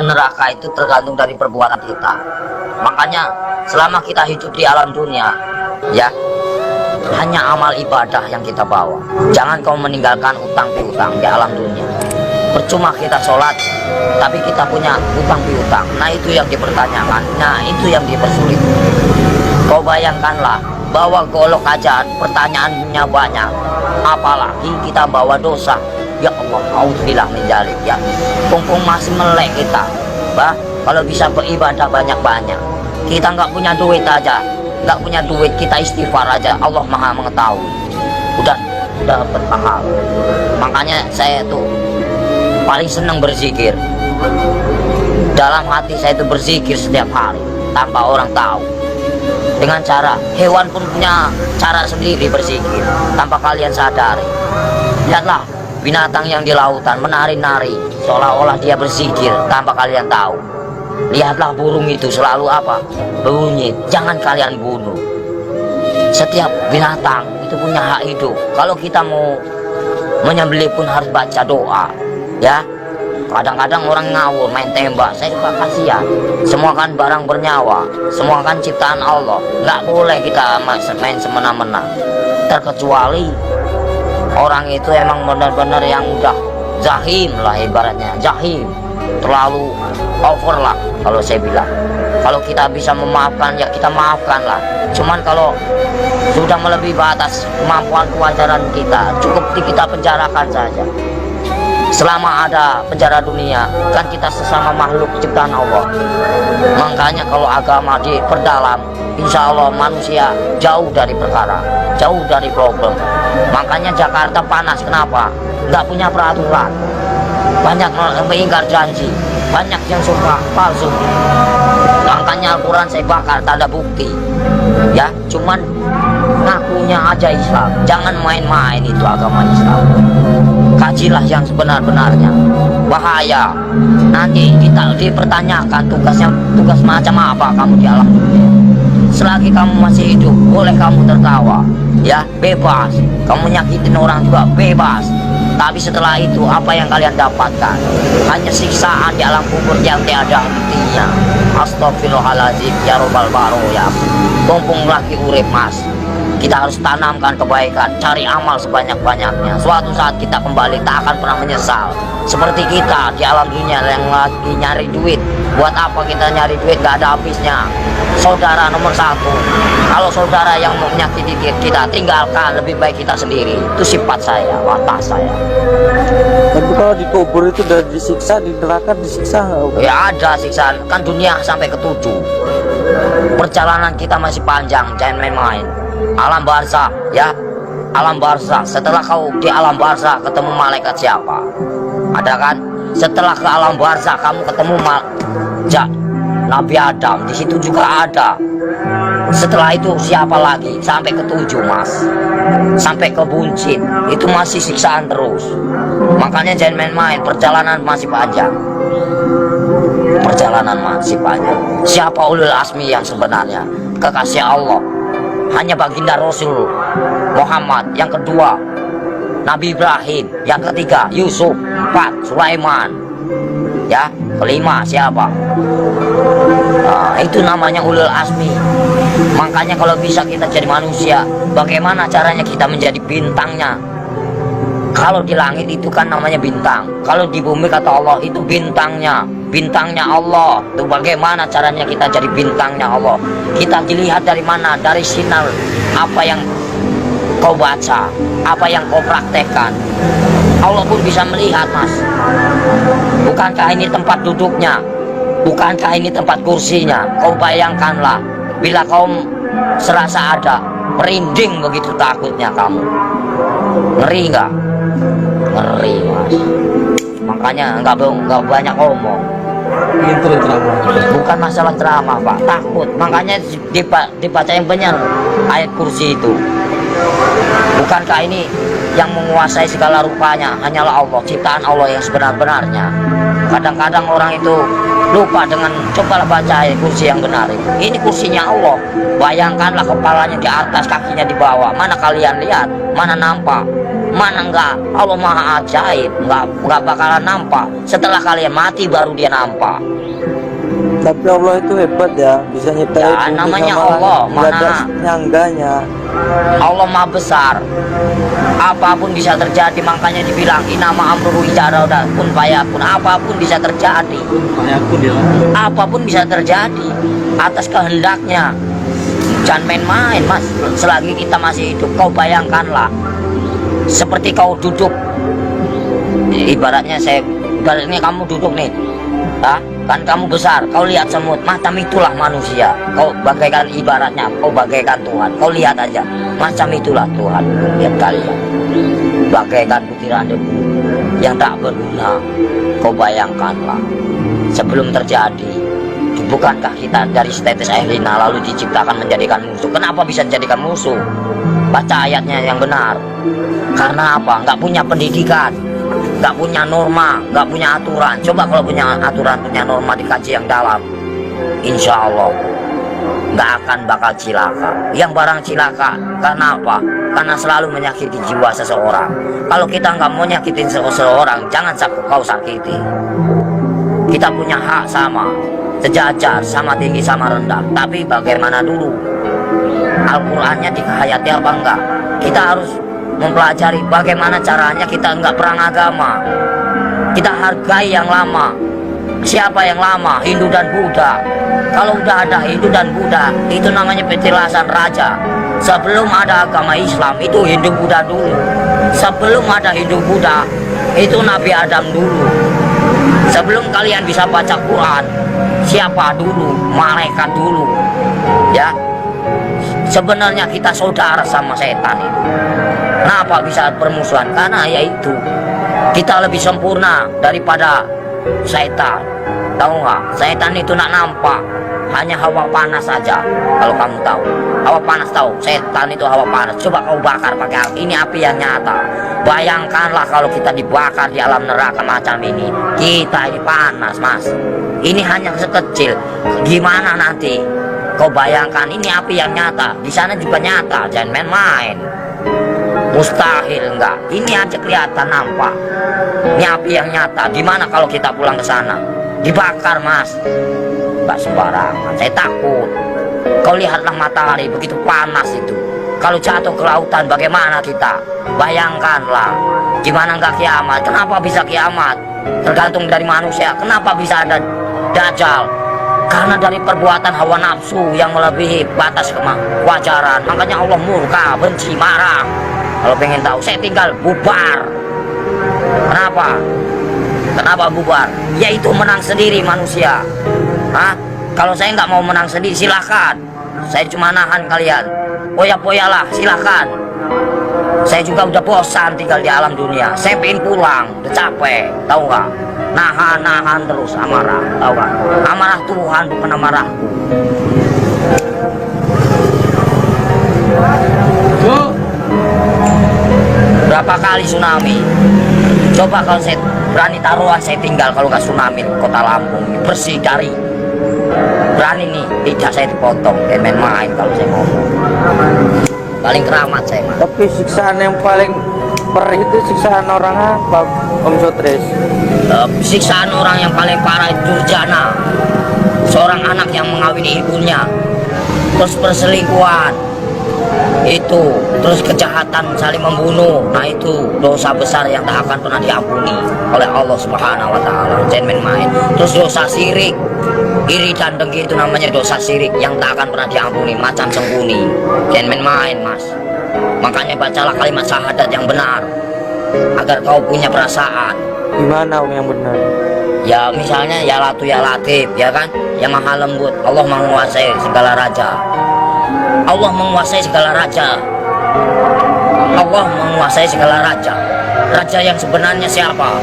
neraka itu tergantung dari perbuatan kita. Makanya selama kita hidup di alam dunia, ya, hanya amal ibadah yang kita bawa. Jangan kau meninggalkan utang piutang di alam dunia. Percuma kita sholat tapi kita punya utang piutang. Nah itu yang dipertanyakan, nah itu yang dipersulit. Kau bayangkanlah, bawa golok aja pertanyaannya banyak, apalagi kita bawa dosa. Ya Allah, auzubillah min dzalik, ya. Mumpung masih melek kita, bah, kalau bisa beribadah banyak-banyak. Kita nggak punya duit aja, nggak punya duit, kita istighfar aja, Allah Maha mengetahui. Udah dapat pahala. Makanya saya tuh paling senang berzikir. Dalam hati saya itu berzikir setiap hari tanpa orang tahu. Dengan cara, hewan pun punya cara sendiri berzikir tanpa kalian sadari. Lihatlah binatang yang di lautan menari-nari seolah-olah dia berzikir tanpa kalian tahu. Lihatlah burung itu selalu apa? Bunyi. Jangan kalian bunuh. Setiap binatang itu punya hak hidup. Kalau kita mau menyembelih pun harus baca doa, ya. Kadang-kadang orang ngawur main tembak, saya juga kasihan. Semua kan barang bernyawa, semua kan ciptaan Allah. Nggak boleh kita main semena-mena. Terkecuali orang itu emang benar-benar yang udah jahim lah, ibaratnya jahim, terlalu over lah kalau saya bilang. Kalau kita bisa memaafkan ya kita maafkan lah. Cuman kalau sudah melebihi batas kemampuan kewajaran kita, cukup kita penjarakan saja. Selama ada penjara dunia, kan kita sesama makhluk ciptaan Allah. Makanya kalau agama diperdalam, insya Allah manusia jauh dari perkara, jauh dari problem. Makanya Jakarta panas, kenapa? Nggak punya peraturan, banyak mengingkar janji, banyak yang sumpah palsu. Makanya Al-Quran saya bakar, tanda bukti, ya. Cuman ngakunya aja Islam, jangan main-main itu agama Islam. Kajilah yang sebenar-benarnya. Bahaya nanti kita dipertanyakan tugas macam apa kamu di alam dunia. Selagi kamu masih hidup, boleh kamu tertawa, ya, bebas. Kamu nyakitin orang juga bebas. Tapi setelah itu apa yang kalian dapatkan? Hanya siksaan di alam kubur yang tiada hentinya. Astagfirullahaladzim, ya robbal baroya. Mumpung lagi urip mas, kita harus tanamkan kebaikan, cari amal sebanyak-banyaknya. Suatu saat kita kembali tak akan pernah menyesal. Seperti kita di alam dunia yang lagi nyari duit. Buat apa kita nyari duit, gak ada habisnya. Saudara nomor satu, kalau saudara yang mau menyakiti kita, tinggalkan, lebih baik kita sendiri. Itu sifat saya, watak saya. Tapi kalau dikubur itu udah disiksa, di neraka disiksa nggak? Ya ada siksaan, kan dunia sampai ke-7. Perjalanan kita masih panjang, jangan main-main. Alam barzakh, ya, alam barzakh. Setelah kau di alam barzakh ketemu malaikat siapa? Ada kan? Setelah ke alam barzakh kamu ketemu Nabi Adam, di situ juga ada. Setelah itu siapa lagi? Sampai ke-7 mas, sampai ke buncit, itu masih siksaan terus. Makanya jangan main-main, perjalanan masih panjang. Perjalanan masih panjang. Siapa ulul asmi yang sebenarnya? Kekasih Allah hanya baginda Rasul Muhammad. Yang kedua Nabi Ibrahim. Yang ketiga Yusuf. 4 Sulaiman. Ya, kelima siapa? Nah, itu namanya ulul asmi. Makanya kalau bisa kita jadi manusia, bagaimana caranya kita menjadi bintangnya? Kalau di langit itu kan namanya bintang, kalau di bumi kata Allah itu bintangnya, bintangnya Allah. Itu bagaimana caranya kita jadi bintangnya Allah? Kita dilihat dari mana? Dari sinar apa yang kau baca, apa yang kau praktekkan. Allah pun bisa melihat mas. Bukankah ini tempat duduknya? Bukankah ini tempat kursinya? Kau bayangkanlah, bila kau serasa ada, merinding begitu takutnya kamu. Ngeri nggak? Ngeri mas. Makanya nggak banyak ngomong. Itu ceramah. Bukan masalah ceramah pak, takut. Makanya dibaca yang benar ayat kursi itu. Bukankah ini yang menguasai segala rupanya hanyalah Allah, ciptaan Allah yang sebenar-benarnya. Kadang-kadang orang itu lupa dengan cobalah baca ayat kursi yang benar itu. Ini kursinya Allah. Bayangkanlah kepalanya di atas, kakinya di bawah. Mana kalian lihat? Mana nampak? Mana enggak? Allah maha ajaib, enggak bakalan nampak. Setelah kalian mati baru dia nampak. Tapi Allah itu hebat ya, bisa nyiptain Ya, bumi namanya sama Allah, langit. Nggak ada mana? nyangganya. Allah maha besar, apapun bisa terjadi. Makanya dibilang inama amruhu idza arada kun fayakun. Apapun bisa terjadi, apapun bisa terjadi atas kehendaknya. Jangan main-main mas, selagi kita masih hidup. Kau bayangkanlah, seperti kau duduk, ibaratnya kamu duduk nih, kan kamu besar, kau lihat semut, macam itulah manusia. Kau bagaikan, ibaratnya kau bagaikan Tuhan. Kau lihat aja, macam itulah Tuhan. Lihat kalian, bagaikan butiran debu yang tak berguna. Kau bayangkanlah, sebelum terjadi, bukankah kita dari tetes air lina lalu diciptakan menjadikan musuh? Kenapa bisa menjadikan musuh? Baca ayatnya yang benar. Karena apa? Nggak punya pendidikan, nggak punya norma, nggak punya aturan. Coba kalau punya aturan, punya norma, dikaji yang dalam, insya Allah nggak akan bakal cilaka. Yang barang cilaka karena apa? Karena selalu menyakiti jiwa seseorang. Kalau kita nggak mau nyakitin seseorang, jangan kau sakiti. Kita punya hak sama, sejajar, sama tinggi, sama rendah. Tapi bagaimana dulu? Al-Qur'annya dihayati apa enggak? Kita harus mempelajari bagaimana caranya. Kita enggak perang agama, kita hargai yang lama. Siapa yang lama? Hindu dan Buddha. Kalau udah ada Hindu dan Buddha, itu namanya petilasan raja. Sebelum ada agama Islam, itu Hindu Buddha dulu. Sebelum ada Hindu Buddha, itu Nabi Adam dulu. Sebelum kalian bisa baca Quran, siapa dulu? Malaikat dulu. Ya, sebenarnya kita saudara sama setan itu. Kenapa bisa bermusuhan? Karena yaitu kita lebih sempurna daripada setan. Tahu nggak? Setan itu nak nampak, hanya hawa panas saja. Kalau kamu tahu, hawa panas tahu. Setan itu hawa panas. Coba kau bakar pakai api. Ini api yang nyata. Bayangkanlah kalau kita dibakar di alam neraka macam ini. Kita ini panas, mas. Ini hanya sekecil. Gimana nanti? Kau bayangkan, ini api yang nyata. Di sana juga nyata. Jangan main-main. Mustahil enggak. Ini aja kelihatan nampak. Ini api yang nyata. Gimana kalau kita pulang ke sana? Dibakar, mas. Enggak sembarangan. Saya takut. Kau lihatlah matahari begitu panas itu. Kalau jatuh ke lautan bagaimana kita? Bayangkanlah. Gimana enggak kiamat? Kenapa bisa kiamat? Tergantung dari manusia. Kenapa bisa ada Dajjal? Karena dari perbuatan hawa nafsu yang melebihi batas kewajaran. Makanya Allah murka, benci, marah. Kalau pengen tahu, saya tinggal bubar. Kenapa? Kenapa bubar? Yaitu menang sendiri manusia. Kalau saya nggak mau menang sendiri, silakan. Saya cuma nahan kalian. Poya-poyalah, silakan. Saya juga udah bosan tinggal di alam dunia. Saya pengen pulang, udah capek, tahu nggak? Nahan terus amarah, tahu nggak? Amarah Tuhan bukan amarahku. Berapa kali tsunami? Coba kalau saya berani taruhan, saya tinggal kalau nggak tsunami kota Lampung bersih dari. Berani nih, tidak saya dipotong. Kayak main-main kalau saya ngomong. Paling keramat saya, mas. Tapi siksaan yang paling perih itu siksaan orang apa, Om Sotris? Siksaan orang yang paling parah itu durjana. Seorang anak yang mengawini ibunya, terus perselingkuhan, itu, terus kejahatan saling membunuh. Nah itu dosa besar yang tak akan pernah diampuni oleh Allah Subhanahu wa Ta'ala. Jangan main-main. Terus dosa syirik, iri dan dengki, itu namanya dosa syirik yang tak akan pernah diampuni, macam sembunyi. Jangan main-main, mas. Makanya bacalah kalimat syahadat yang benar agar kau punya perasaan. Gimana Om yang benar? Ya misalnya ya Latu ya Latif, ya kan, yang maha lembut. Allah menguasai segala raja. Allah menguasai segala raja. Allah menguasai segala raja. Raja yang sebenarnya siapa?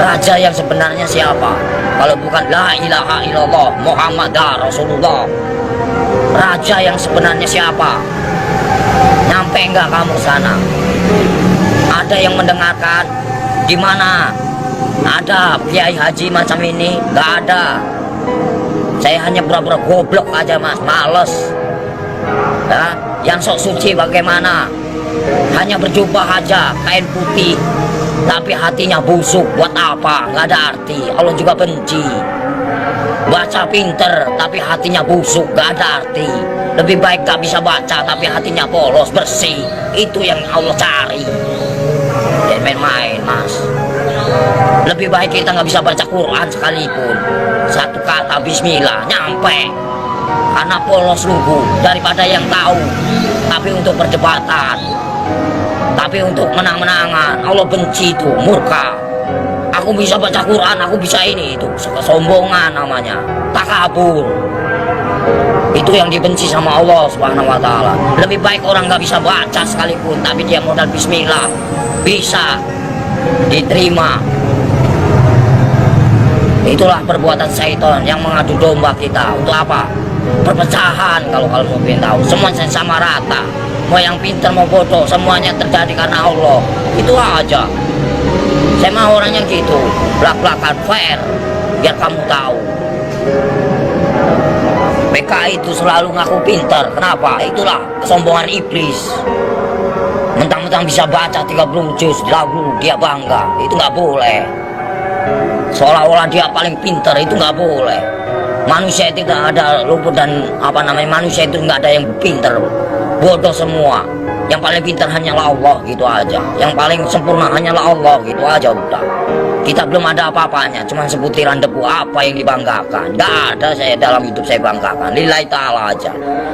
Raja yang sebenarnya siapa? Kalau bukan la ilaha illallah Muhammadar Rasulullah. Raja yang sebenarnya siapa? Nyampe enggak kamu sana? Ada yang mendengarkan? Di mana ada kiai haji macam ini? Enggak ada. Saya hanya pura-pura goblok aja, mas, males. Ya, yang sok suci bagaimana? hanya berjubah aja kain putih tapi hatinya busuk, buat apa? Nggak ada arti. Allah juga benci. Baca pinter tapi hatinya busuk, nggak ada arti. Lebih baik gak bisa baca tapi hatinya polos, bersih. Itu yang Allah cari. Jangan main-main, mas. Lebih baik kita nggak bisa baca Quran sekalipun, satu kata Bismillah nyampe, karena polos lugu, daripada yang tahu tapi untuk perdebatan, tapi untuk menang-menangan. Allah benci itu, murka. Aku bisa baca Quran, aku bisa ini, itu kesombongan namanya, takabur. Itu yang dibenci sama Allah Subhanahu wa Ta'ala. Lebih baik orang nggak bisa baca sekalipun tapi dia modal Bismillah bisa diterima. Itulah perbuatan syaitan yang mengadu domba kita. Untuk apa? Perpecahan. Kalau mau pengen tahu, semuanya sama rata. Mau yang pintar mau bodoh, semuanya terjadi karena Allah. Itu aja. Saya mau orang yang gitu, belak-belakan fair, biar kamu tahu. PKI itu selalu ngaku pintar. Kenapa? Itulah kesombongan iblis. Mentang-mentang bisa baca 30 juz lagu dia bangga. Itu nggak boleh. Seolah-olah dia paling pintar, itu nggak boleh. Manusia itu tidak ada luput, dan manusia itu nggak ada yang pintar, bodoh semua. Yang paling pintar hanyalah Allah, gitu aja. Yang paling sempurna hanyalah Allah, gitu aja udah. Kita belum ada apa-apanya, cuma sebutiran debu. Apa yang dibanggakan? Nggak ada saya dalam hidup saya banggakan. Lillahi ta'ala aja.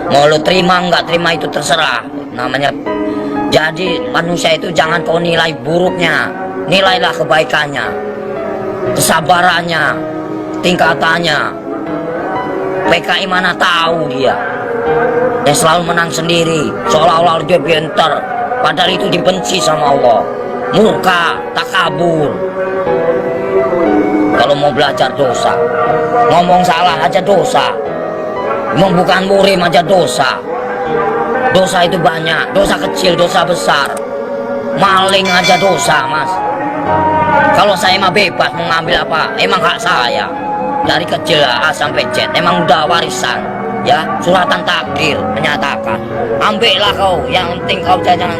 Mau lu terima nggak terima itu terserah. Namanya. Jadi manusia itu jangan kau nilai buruknya, nilailah kebaikannya, kesabarannya, tingkatannya. PKI mana tahu dia yang selalu menang sendiri, seolah-olah dia pintar, padahal itu dibenci sama Allah. Murka, takabur. Kalau mau belajar dosa, ngomong salah aja dosa, ngomong bukan murim aja dosa. Dosa itu banyak, dosa kecil, dosa besar. Maling aja dosa, mas. Kalau saya mah bebas mau ngambil apa, emang hak saya. Dari kecil A sampai Z, emang udah warisan. Ya, suratan takdir menyatakan. Ambillah kau, yang penting kau jangan